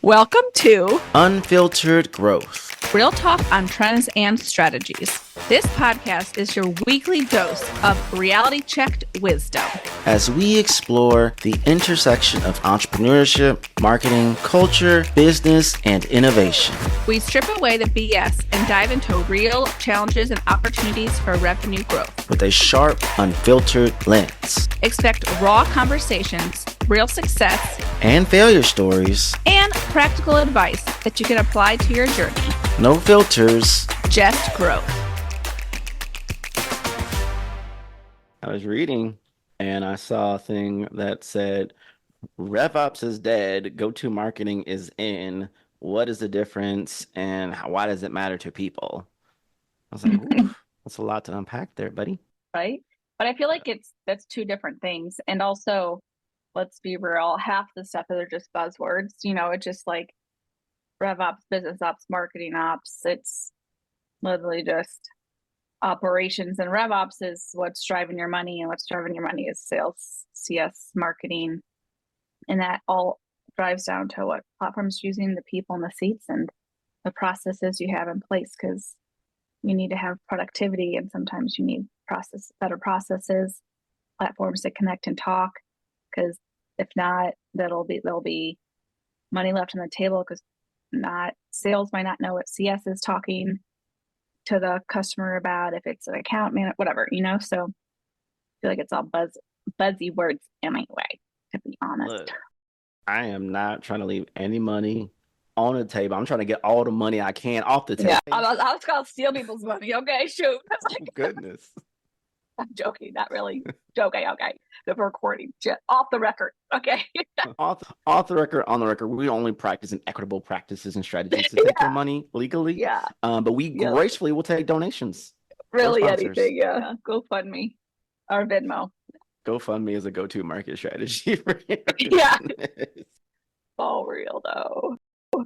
Welcome to Unfiltered Growth. Real Talk on Trends and Strategies. This podcast is your weekly dose of reality-checked wisdom As we explore the intersection of entrepreneurship, marketing, culture, business, and innovation. We strip away the BS and dive into real challenges and opportunities for revenue growth. With a sharp, unfiltered lens. Expect raw conversations, real success, And failure stories. and practical advice that you can apply to your journey. No filters. Just growth. I was reading and I saw a thing that said, RevOps is dead, go-to marketing is in. What is the difference and why does it matter to people? I was like, ooh, that's a lot to unpack there, buddy. Right? But I feel like that's two different things. And also, let's be real, half the stuff are just buzzwords. It's just like RevOps, business ops, marketing ops. It's literally just operations, and RevOps is what's driving your money, and what's driving your money is sales, CS, marketing. And that all drives down to what platforms using, the people in the seats, and the processes you have in place, because you need to have productivity, and sometimes you need better processes, platforms to connect and talk, because if not, there'll be money left on the table, because sales might not know what CS is talking to the customer about, if it's an account man, whatever, so I feel like it's all buzzy words anyway, to be honest. Look, I am not trying to leave any money on the table. I'm trying to get all the money I can off the table. Yeah, I was gonna steal people's money. Okay, shoot. Oh, goodness. I'm joking, not really. Okay. The recording, off the record. Okay. Off the record, on the record, we only practice in equitable practices and strategies to take your money legally. Yeah. But we gracefully will take donations. Really, sponsors. anything. Yeah. GoFundMe or Venmo. GoFundMe is a go-to market strategy for your Yeah. business. All real though.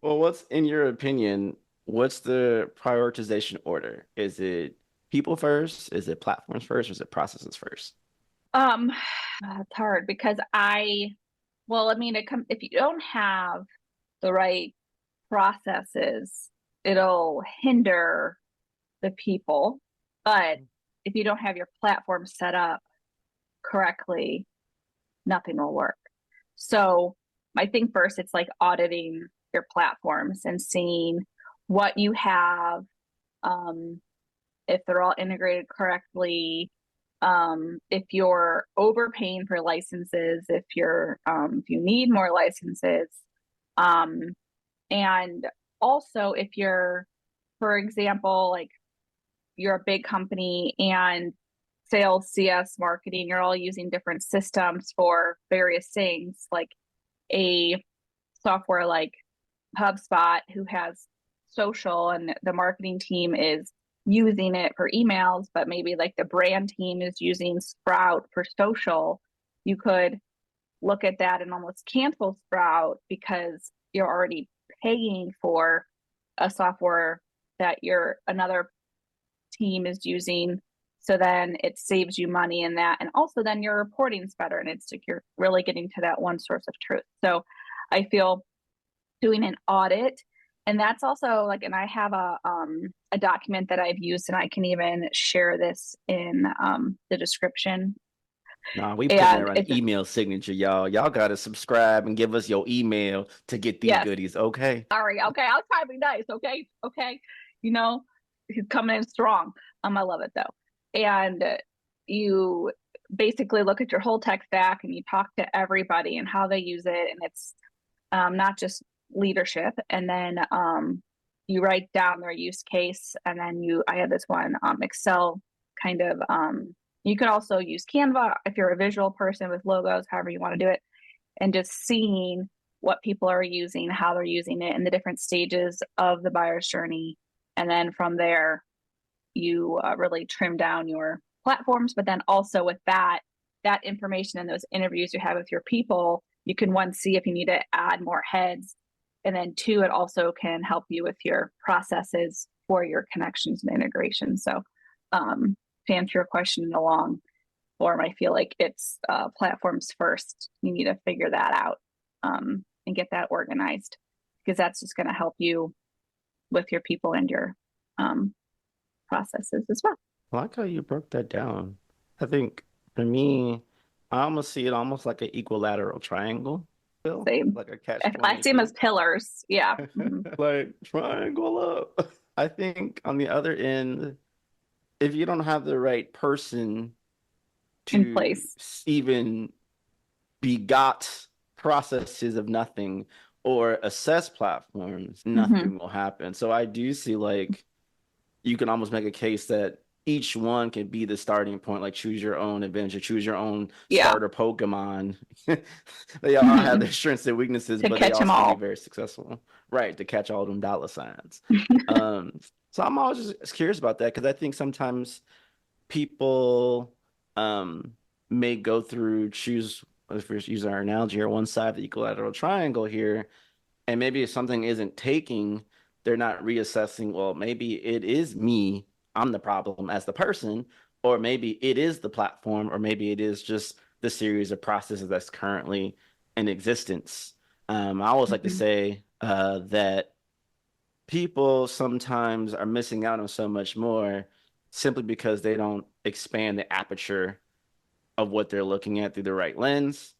Well, what's in your opinion? What's the prioritization order? Is it people first? Is it platforms first? Or is it processes first? It's hard because if you don't have the right processes, it'll hinder the people. But if you don't have your platform set up correctly, nothing will work. So I think first it's like auditing your platforms and seeing what you have, if they're all integrated correctly, if you're overpaying for licenses, if you need more licenses, and also if you're, for example, like you're a big company and sales, CS, marketing, you're all using different systems for various things, like a software like HubSpot, who has social, and the marketing team is using it for emails, but maybe like the brand team is using Sprout for social. You could look at that and almost cancel Sprout because you're already paying for a software that another team is using. So then it saves you money in that. And also then your reporting's better, and it's like you're really getting to that one source of truth. So I feel doing an audit, and that's also like, and I have a document that I've used, and I can even share this in the description. Nah, we put there an email signature, y'all. Y'all gotta subscribe and give us your email to get these goodies, okay? Sorry, okay. I'll try to be nice, okay? He's coming in strong. I love it though. And you basically look at your whole tech stack and you talk to everybody and how they use it, and it's not just leadership. And then you write down their use case, and then I have this one Excel kind of. You could also use Canva if you're a visual person with logos, however you want to do it, and just seeing what people are using, how they're using it, and the different stages of the buyer's journey. And then from there, you really trim down your platforms. But then also with that information and those interviews you have with your people, you can, one, see if you need to add more heads. And then two, it also can help you with your processes for your connections and integration. So to answer your question in a long form, I feel like it's platforms first. You need to figure that out and get that organized. because that's just going to help you with your people and your processes as well. I like how you broke that down. I think for me, I almost see it almost like an equilateral triangle, Bill, Same. like a catch I see them as 22. pillars. Yeah. Mm-hmm. Like triangle up. I think on the other end, if you don't have the right person In to place. even begot processes of nothing or assess platforms, Mm-hmm. nothing will happen. So I do see like you can almost make a case that each one can be the starting point, like choose your own adventure, choose your own Yeah. starter Pokemon. They all have Mm-hmm. their strengths and weaknesses, To but they catch them also can be all. very successful, right? To catch all them dollar signs. So I'm always just curious about that because I think sometimes people um, may go through choose if we're using our analogy here, one side of the equilateral triangle here, and maybe if something isn't taking, they're not reassessing, well, maybe it is me, I'm the problem as the person, or maybe it is the platform, or maybe it is just the series of processes that's currently in existence. I always like to Mm-hmm. say that people sometimes are missing out on so much more simply because they don't expand the aperture of what they're looking at through the right lens.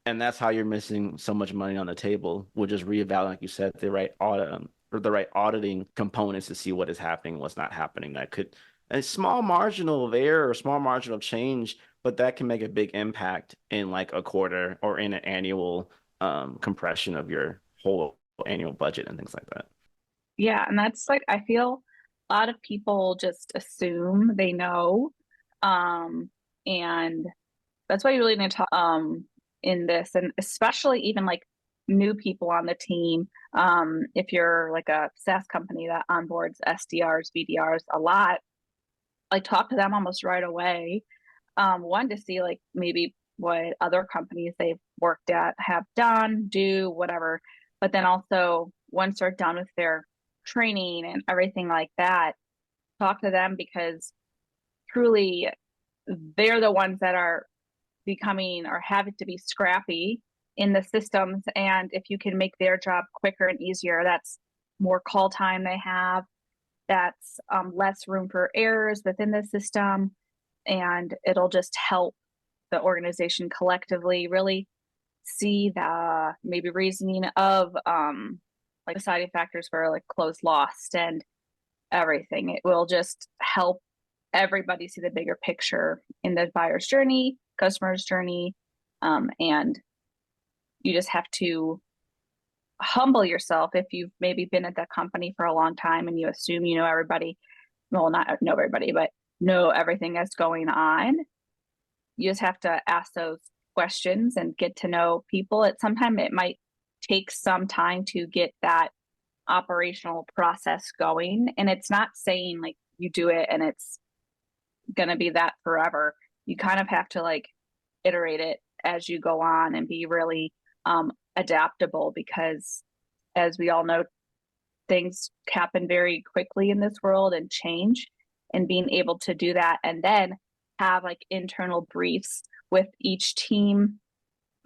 And that's how you're missing so much money on the table, which is reevaluating, like you said, the right audit or the right auditing components to see what is happening, what's not happening. That could a small marginal of error or small margin of change, but that can make a big impact in like a quarter or in an annual compression of your whole annual budget and things like that. Yeah. And that's like, I feel a lot of people just assume they know. Um, and that's why you really need to talk in this, and especially even like new people on the team. If you're like a SaaS company that onboards SDRs, BDRs a lot, like talk to them almost right away. One to see like maybe what other companies they've worked at have done, do whatever. But then also once they're done with their training and everything like that, talk to them because truly they're the ones that are becoming or having to be scrappy in the systems. And if you can make their job quicker and easier, that's more call time they have, that's less room for errors within the system. And it'll just help the organization collectively really see the maybe reasoning of like deciding factors for like close lost and everything. It will just help everybody see the bigger picture in the buyer's journey, customer's journey. And you just have to humble yourself if you've maybe been at that company for a long time and you assume you know everybody. Well, not know everybody, but know everything that's going on. You just have to ask those questions and get to know people. Sometimes it might take some time to get that operational process going. And it's not saying like you do it and it's going to be that forever. You kind of have to like iterate it as you go on and be really adaptable because, as we all know, things happen very quickly in this world and change. And being able to do that and then have like internal briefs with each team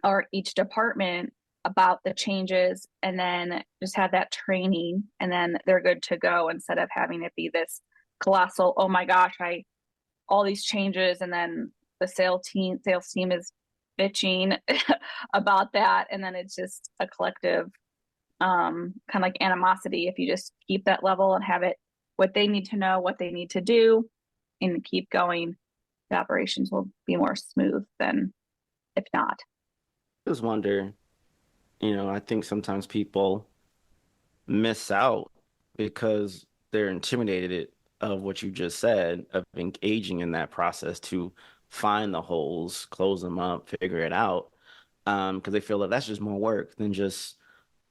or each department about the changes and then just have that training and then they're good to go instead of having it be this colossal, oh my gosh, I all these changes and then the sales team is bitching about that and then it's just a collective kind of like animosity. If you just keep that level and have it what they need to know, what they need to do, and keep going, the operations will be more smooth than if not. I just wonder, I think sometimes people miss out because they're intimidated of what you just said, of engaging in that process to find the holes, close them up, figure it out. Because they feel that that's just more work than just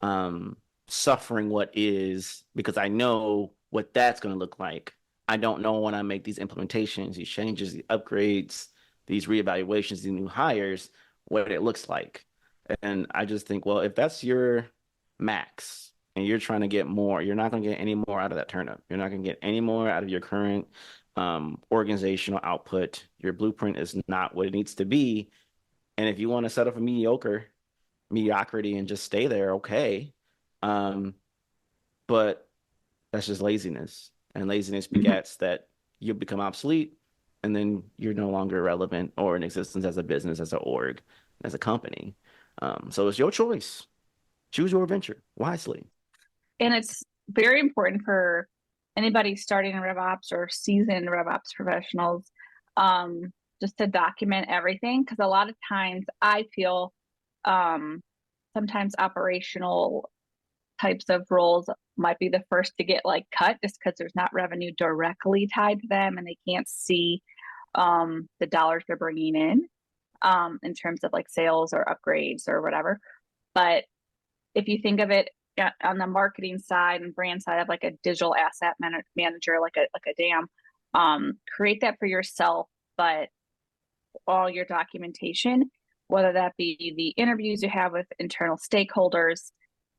um, suffering what is, because I know what that's going to look like. I don't know when I make these implementations, these changes, the upgrades, these reevaluations, these new hires, what it looks like. And I just think, well, if that's your max and you're trying to get more, you're not going to get any more out of that turnip. You're not going to get any more out of your current organizational output. Your blueprint is not what it needs to be. And if you want to settle for mediocrity and just stay there, okay. But that's just laziness, and laziness begets that you become obsolete, and then you're no longer relevant or in existence as a business, as an org, as a company. So it's your choice. Choose your adventure wisely. And it's very important for anybody starting in RevOps or seasoned RevOps professionals, just to document everything. Because a lot of times I feel sometimes operational types of roles might be the first to get like cut just because there's not revenue directly tied to them and they can't see the dollars they're bringing in terms of like sales or upgrades or whatever. But if you think of it on the marketing side and brand side of like a digital asset manager, like a DAM, create that for yourself, but all your documentation, whether that be the interviews you have with internal stakeholders,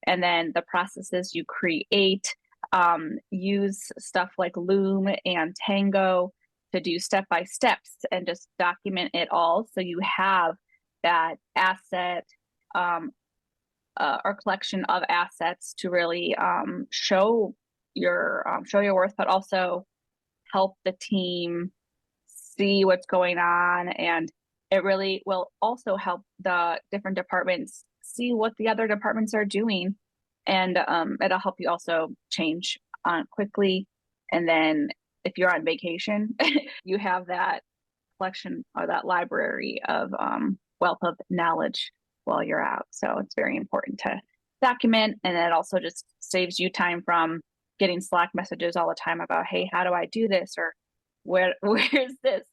and then the processes you create, use stuff like Loom and Tango to do step-by-steps and just document it all. So you have that asset or collection of assets to really show your worth, but also help the team see what's going on. And it really will also help the different departments see what the other departments are doing. And it'll help you also change quickly. And then if you're on vacation, you have that collection or that library of wealth of knowledge while you're out. So it's very important to document. And it also just saves you time from getting Slack messages all the time about, hey, how do I do this? Or where's this?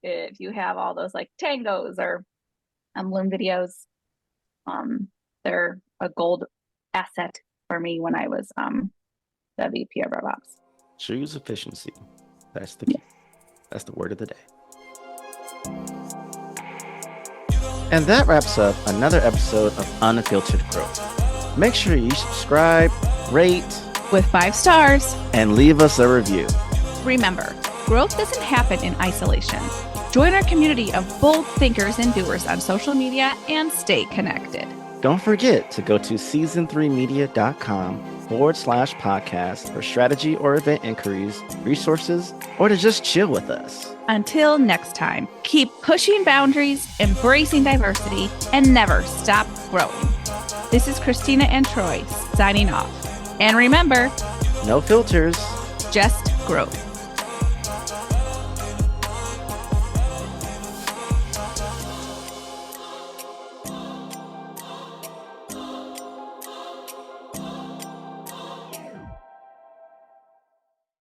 If you have all those like Tangos or Loom videos, they're a gold asset for me when I was the VP of RevOps. Choose efficiency. That's the key. That's the word of the day. And that wraps up another episode of Unfiltered Growth. Make sure you subscribe, rate, with 5 stars, and leave us a review. Remember, growth doesn't happen in isolation. Join our community of bold thinkers and doers on social media and stay connected. Don't forget to go to season3media.com/podcast for strategy or event inquiries, resources, or to just chill with us. Until next time, keep pushing boundaries, embracing diversity, and never stop growing. This is Christina and Troy signing off. And remember, no filters, just growth.